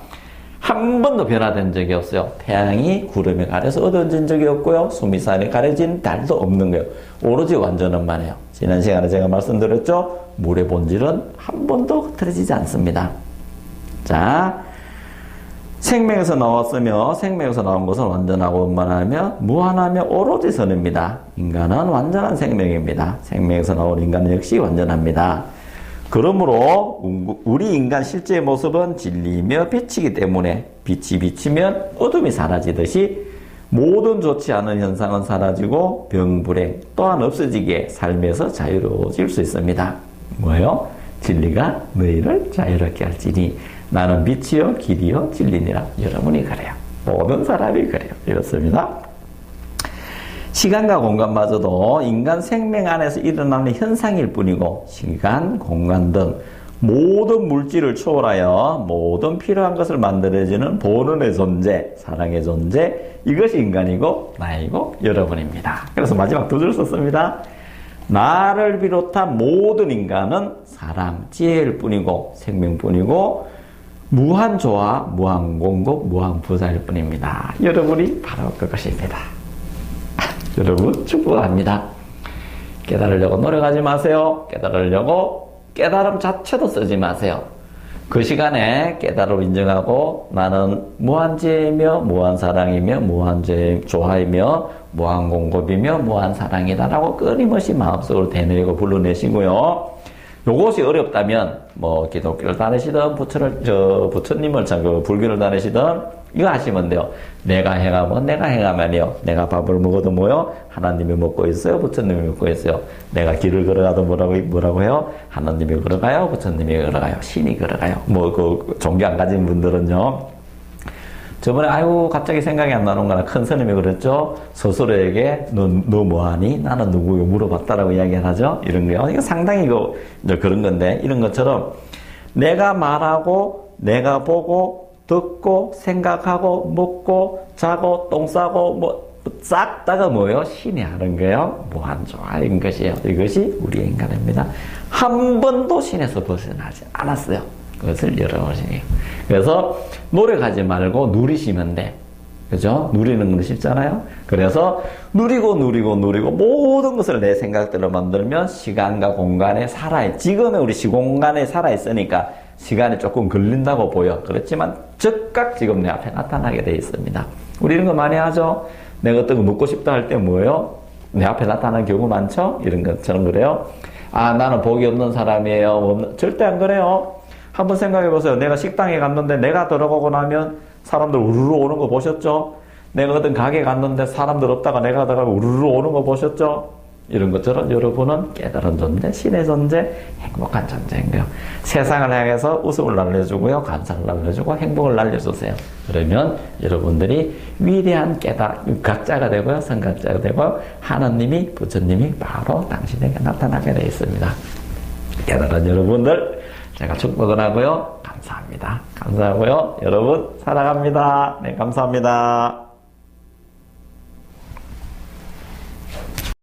한 번도 변화된 적이 없어요. 태양이 구름에 가려서 어두워진 적이 없고요. 수미산에 가려진 달도 없는 거예요. 오로지 완전한만 해요. 지난 시간에 제가 말씀드렸죠. 물의 본질은 한 번도 흐트러지지 않습니다. 자, 생명에서 나왔으며 생명에서 나온 것은 완전하고 원만하며 무한하며 오로지 선입니다. 인간은 완전한 생명입니다. 생명에서 나온 인간은 역시 완전합니다. 그러므로 우리 인간 실제의 모습은 진리이며 빛이기 때문에 빛이 비치면 어둠이 사라지듯이 모든 좋지 않은 현상은 사라지고 병불행 또한 없어지기에 삶에서 자유로워질 수 있습니다. 뭐예요? 진리가 너희를 자유롭게 할지니 나는 빛이요 길이요 진리니라. 여러분이 그래요. 모든 사람이 그래요. 이렇습니다. 시간과 공간마저도 인간 생명 안에서 일어나는 현상일 뿐이고 시간, 공간 등 모든 물질을 초월하여 모든 필요한 것을 만들어주는 본원의 존재, 사랑의 존재, 이것이 인간이고 나이고 여러분입니다. 그래서 마지막 두 줄 썼습니다. 나를 비롯한 모든 인간은 사랑, 지혜일 뿐이고 생명뿐이고 무한 조화, 무한 공급, 무한 부자일 뿐입니다. 여러분이 바로 그것입니다. 여러분 축복합니다. 깨달으려고 노력하지 마세요. 깨달으려고 깨달음 자체도 쓰지 마세요. 그 시간에 깨달음을 인정하고 나는 무한지혜이며 무한사랑이며 무한조화이며 무한공급이며 무한사랑이다라고 끊임없이 마음속으로 되뇌고 불러내시고요. 요것이 어렵다면 뭐 기독교를 다니시든 부처님을 불교를 다니시든 이거 하시면 돼요. 내가 행하면요. 내가 밥을 먹어도 뭐요? 하나님이 먹고 있어요. 부처님이 먹고 있어요. 내가 길을 걸어가도 뭐라고 해요? 하나님이 걸어가요. 부처님이 걸어가요. 신이 걸어가요. 종교 안 가진 분들은요. 저번에 갑자기 생각이 안 나는 거나 큰 스님이 그랬죠. 스스로에게 너 뭐하니? 나는 누구요? 물어봤다라고 이야기를 하죠. 이런 거요. 이거 상당히 그런 건데 이런 것처럼 내가 말하고 내가 보고 듣고 생각하고 먹고 자고 똥 싸고 싹 다가 뭐예요? 신이 하는 거예요. 무한조화인 것이에요. 이것이 우리의 인간입니다. 한 번도 신에서 벗어나지 않았어요. 그것을 열어보시니. 그래서 노력하지 말고 누리시면 돼. 그죠? 누리는 건 쉽잖아요? 그래서 누리고 모든 것을 내 생각대로 만들면 시간과 공간에 지금의 우리 시공간에 살아있으니까 시간이 조금 걸린다고 보여. 그렇지만 즉각 지금 내 앞에 나타나게 돼 있습니다. 우리 이런 거 많이 하죠? 내가 어떤 거 먹고 싶다 할 때 뭐예요? 내 앞에 나타나는 경우 많죠? 이런 것처럼 그래요? 나는 복이 없는 사람이에요. 절대 안 그래요. 한번 생각해 보세요. 내가 식당에 갔는데 내가 들어가고 나면 사람들 우르르 오는 거 보셨죠? 내가 어떤 가게 갔는데 사람들 없다가 내가 들어가면 우르르 오는 거 보셨죠? 이런 것처럼 여러분은 깨달은 존재, 신의 존재, 행복한 존재인 거예요. 세상을 향해서 웃음을 날려주고요. 감사를 날려주고 행복을 날려주세요. 그러면 여러분들이 위대한 각자가 되고요. 성각자가 되고 하나님이, 부처님이 바로 당신에게 나타나게 되어 있습니다. 깨달은 여러분들 제가 축복을 하고요. 감사합니다. 감사하고요. 여러분 사랑합니다. 네, 감사합니다.